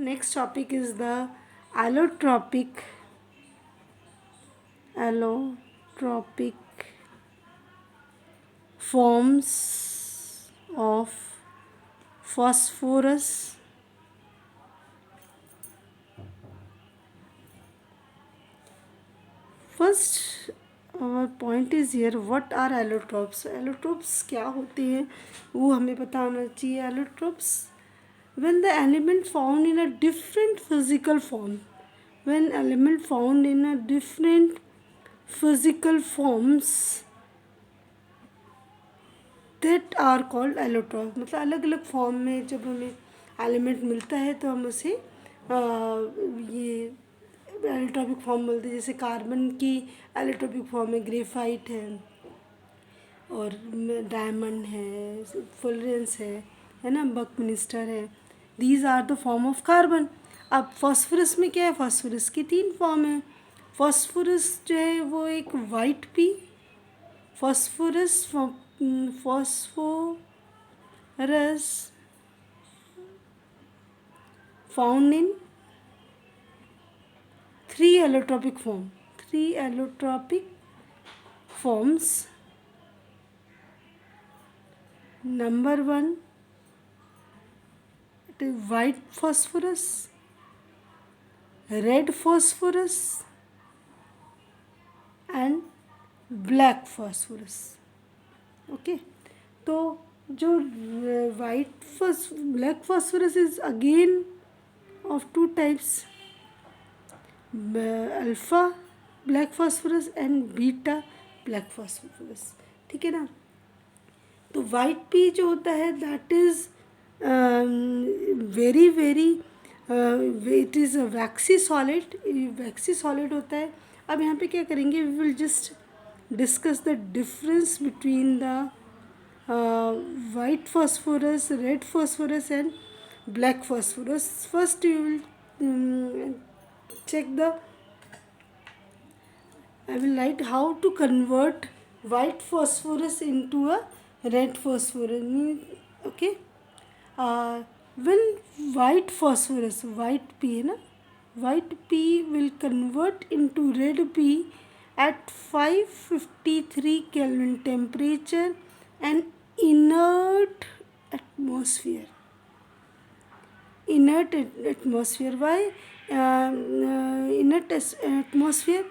next topic is the allotropic allotropic forms of phosphorus. First our point is here, what are allotropes? Allotropes क्या होते हैं वो हमें पता होना चाहिए. Allotropes, when the element found in a different physical form, when element found in a different physical forms that are called allotrope. मतलब अलग अलग फॉर्म में जब हमें एलिमेंट मिलता है तो हम उसे ये एलोट्रॉपिक फॉर्म बोलते हैं. जैसे कार्बन की एलोट्रॉपिक फॉर्म में ग्रेफाइट है और डायमंड है, फुलरेंस है ना, बकमिनिस्टर है. These are the form of carbon. अब फॉस्फोरस में क्या है, फॉस्फोरस की 3 फॉर्म है. फॉस्फोरस जो है वो एक white P, phosphorus found in 3 allotropic forms. Number 1, it is white phosphorus, red phosphorus and black phosphorus. Okay, तो जो black phosphorus is again of 2 types, alpha black phosphorus and beta black phosphorus. ठीक है ना. तो white P जो होता है that is very very it is a waxy solid होता है. अब यहाँ पे क्या करेंगे, we will just discuss the difference between the white phosphorus, red phosphorus and black phosphorus. First you will check the, I will write how to convert white phosphorus into a red phosphorus. Okay, when white phosphorus, white P है ना, white P will convert into red P at 553 Kelvin temperature and inert atmosphere. Why inert atmosphere?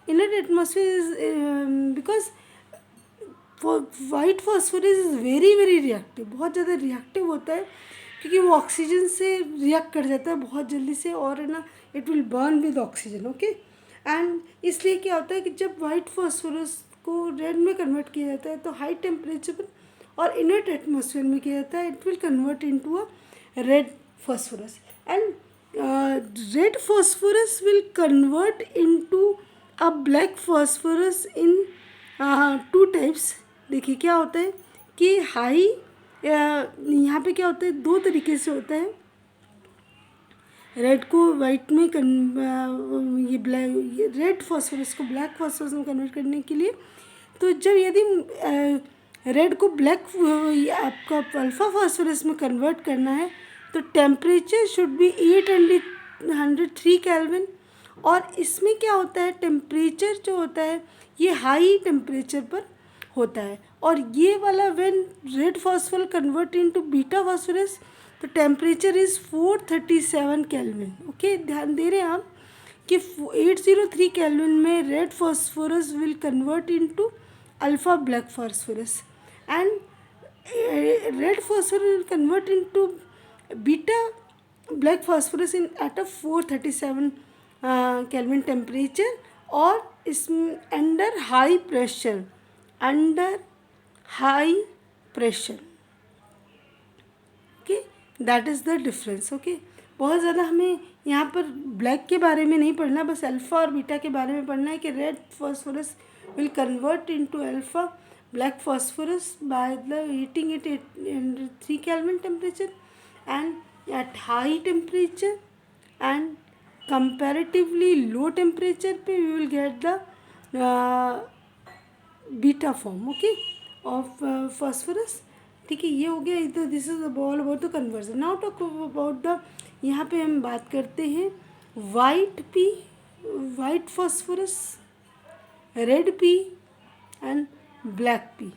Inert atmosphere is because white phosphorus is very very reactive, बहुत ज़्यादा reactive होता है क्योंकि वो oxygen से react कर जाता है बहुत जल्दी से, और है ना it will burn with oxygen. Okay, and इसलिए क्या होता है कि जब वाइट फॉस्फोरस को रेड में कन्वर्ट किया जाता है तो हाई टेम्परेचर पर और इनर्ट एटमॉस्फेयर में किया जाता है, it will convert into a red phosphorus, and red phosphorus will convert into a black phosphorus in 2 types. देखिए क्या होता है कि हाई यहाँ पे क्या होता है, 2 तरीके से होता है. रेड को वाइट में ये ब्लैक, रेड फॉस्फोरस को ब्लैक फॉस्फोरस में कन्वर्ट करने के लिए, तो जब यदि रेड को ब्लैक आपका अल्फ़ा फॉस्फोरस में कन्वर्ट करना है तो टेम्परेचर शुड बी 803 केल्विन. और इसमें क्या होता है, टेम्परेचर जो होता है ये हाई टेम्परेचर पर होता है. और ये वाला when red phosphorus convert into beta phosphorus तो टेम्परेचर इज़ 437 केल्विन. ओके, ध्यान दे रहे हैं आप कि 803 केल्विन में red phosphorus will convert into alpha black phosphorus and red phosphorus will convert into beta black phosphorus in at a 437 kelvin temperature, और इसमें under high pressure. Okay, that is the difference. Okay, बहुत ज़्यादा हमें यहाँ पर black के बारे में नहीं पढ़ना, बस अल्फ़ा और बीटा के बारे में पढ़ना है कि red phosphorus will convert into alpha black phosphorus by the heating it 3 kelvin temperature and at high temperature and comparatively low temperature पे we will get the beta form, okay, of phosphorus. ठीक है, ये हो गया. तो this is all about the conversion. Now talk about the यहाँ पे हम बात करते हैं white P, white phosphorus, red P and black P.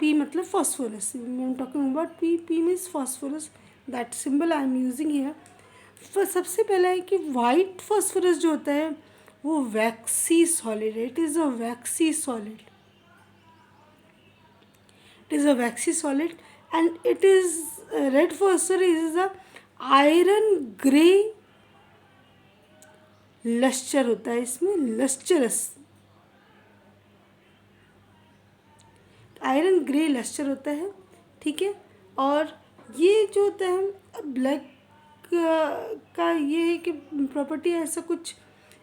P मतलब phosphorus. I'm talking about P. P means phosphorus. That symbol I am using here. सबसे पहला है कि वाइट फॉस्फोरस जो होता है वो वैक्सी सॉलिड है. It is a waxy solid. It is a waxy solid and it is red phosphorus is a iron grey lustre होता है इसमें, लस्टरस आयरन ग्रे लस्टर होता है. ठीक है. और ये जो होता है ब्लैक का ये है कि प्रॉपर्टी ऐसा कुछ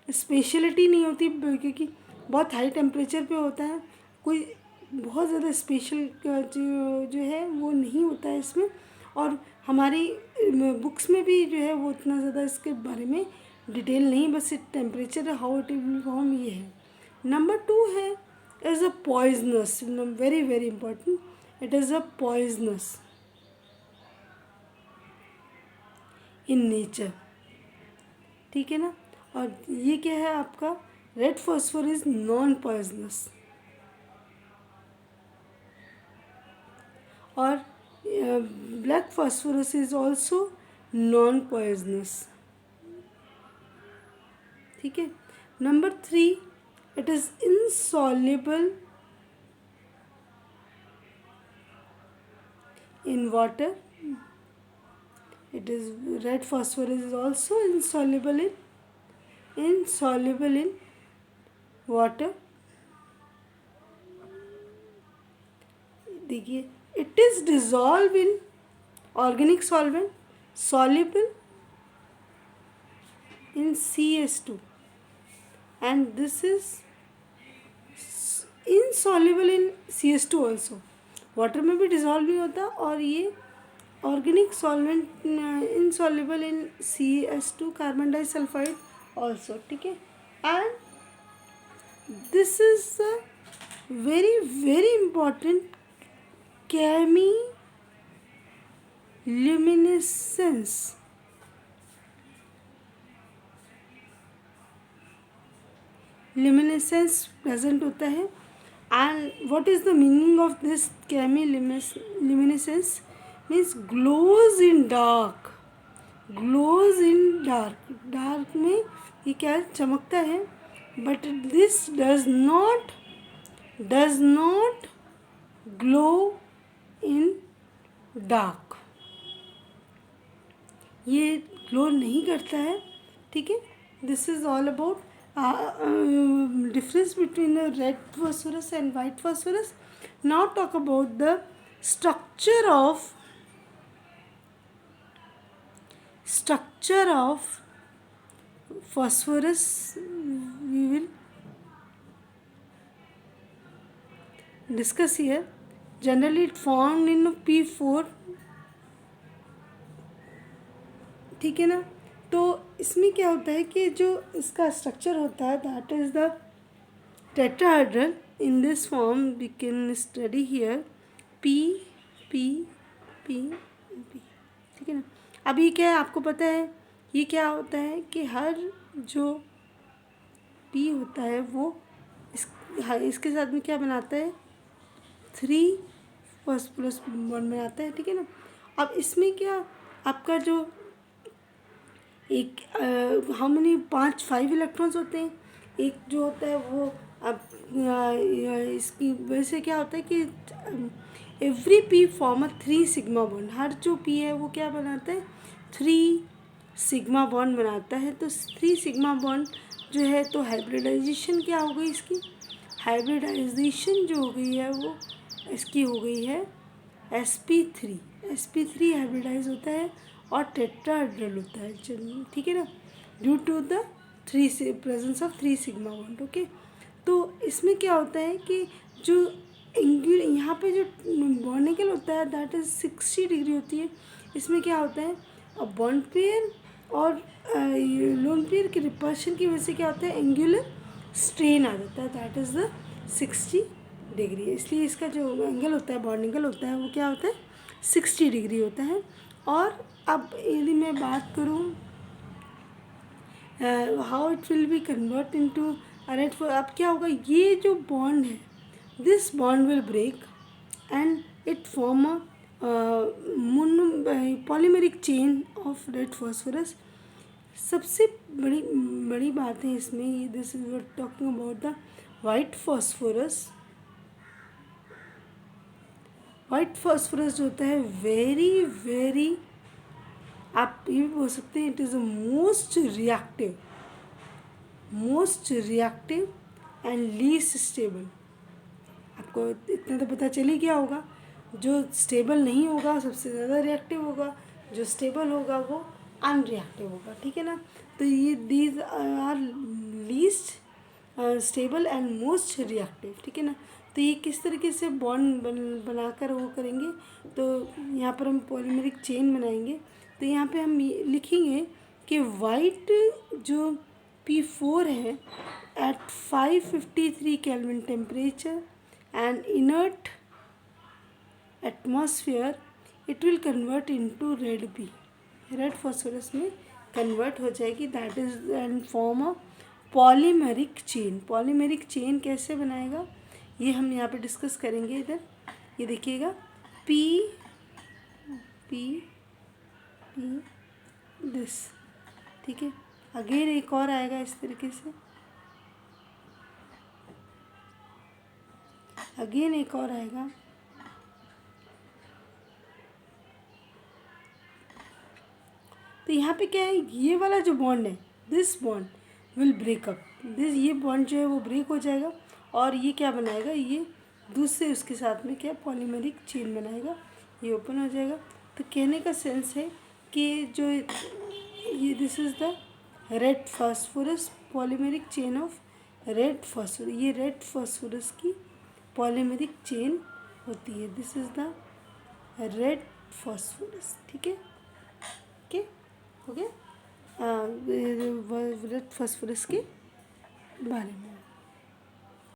स्पेशलिटी नहीं होती क्योंकि बहुत हाई टेम्परेचर पे होता है. कोई बहुत ज़्यादा स्पेशल जो है वो नहीं होता है इसमें. और हमारी बुक्स में भी जो है वो उतना ज़्यादा इसके बारे में डिटेल नहीं, बस temperature how it will form ये है. नंबर 2 है is a poisonous, very very important. It is a poisonous in nature. ठीक है ना. और ये क्या है आपका red phosphor is non poisonous. और black phosphorus is also non poisonous. ठीक है. Number 3, it is insoluble in water. It is red phosphorus is also insoluble in water. देखिए it is dissolved in organic solvent, soluble in CS2, and this is insoluble in CS2 also. Water में भी dissolve नहीं होता. और ये organic solvent insoluble in CS2 carbon disulphide also. ठीक है. And this is very very important chemiluminescence. Luminescence present होता है. And what is the meaning of this chemiluminescence? Means glows in dark. Glows in dark. Dark में ये क्या चमकता है. But this does not glow in dark. ये glow नहीं करता है. ठीक है. This is all about difference between the red phosphorus and white phosphorus. Now talk about the structure of phosphorus. We will discuss here. Generally it formed in P4. ठीक है ना. तो इसमें क्या होता है कि जो इसका स्ट्रक्चर होता है that is the tetrahedral. In this form we can study here P P P P. ठीक है ना. अभी क्या है आपको पता है ये क्या होता है कि हर जो P होता है वो इसके साथ में क्या बनाता है 3 फॉस्फोरस बॉन्ड बनाता है. ठीक है ना. अब इसमें क्या आपका जो एक हाउ मेनी 5 इलेक्ट्रॉन्स होते हैं. एक जो होता है वो अब इसकी वजह से क्या होता है कि every P form 3 sigma bond. हर जो पी है वो क्या बनाता है 3 सिग्मा बॉन्ड बनाता है. तो 3 सिग्मा बॉन्ड जो है तो हाइब्रिडाइजेशन क्या हो गई इसकी. हाइब्रिडाइजेशन जो हो गई है वो इसकी हो गई है sp3. sp3 हाइब्रिडाइज होता है और टेट्राहेड्रल होता है. ठीक है ना. Due to the presence of 3 sigma bond. Okay. तो इसमें क्या होता है कि जो एंगल यहाँ पे जो बॉन्ड एंगल होता है दैट इज 60 डिग्री होती है. इसमें क्या होता है अब बॉन्ड पेयर और लोन पेयर के रिपल्शन की वजह से क्या होता है एंगुलर स्ट्रेन आ जाता है दैट इज़ द 60 डिग्री. इसलिए इसका जो एंगल होता है बॉन्ड एंगल होता है वो क्या होता है 60 डिग्री होता है. और अब यदि मैं बात करूँ how it will be convert into red phosphorus, अब क्या होगा, ये जो बॉन्ड है this bond will break and it form a polymeric chain of red phosphorus. सबसे बड़ी बड़ी बात है इसमें, ये this is talking about the white phosphorus. White phosphorus जो होता है वेरी वेरी, आप ये भी बोल सकते हैं, it is the most reactive and least stable. आपको इतना तो पता चल ही गया होगा, जो स्टेबल नहीं होगा सबसे ज़्यादा रिएक्टिव होगा, जो स्टेबल होगा वो अनरिएक्टिव होगा, ठीक है ना। तो ये these are least stable and most reactive, ठीक है ना। तो ये किस तरीके से बॉन्ड बनाकर वो करेंगे, तो यहाँ पर हम पॉलीमेरिक चेन बनाएंगे। तो यहाँ पे हम लिखेंगे कि वाइट जो P4 है at 553 kelvin temperature and inert atmosphere it will convert into red P, red phosphorus में कन्वर्ट हो जाएगी। That is and form a polymeric chain. Polymeric chain कैसे बनाएगा ये हम यहाँ पे डिस्कस करेंगे। इधर ये देखिएगा, पी पी पी दिस, ठीक है। अगेन एक और आएगा इस तरीके से, अगेन एक और आएगा, तो यहाँ पे क्या है, ये वाला जो बॉन्ड है this bond will breakup, this ये बॉन्ड जो है वो ब्रेक हो जाएगा और ये क्या बनाएगा, ये दूसरे उसके साथ में क्या पॉलीमेरिक चेन बनाएगा, ये ओपन हो जाएगा। तो कहने का सेंस है कि जो ये this is the red phosphorus polymeric chain of red phosphorus, ये रेड फास्फोरस की पॉलीमेरिक चेन होती है। This is the red phosphorus, ठीक है, ओके हो गया रेड फास्फोरस के बारे में।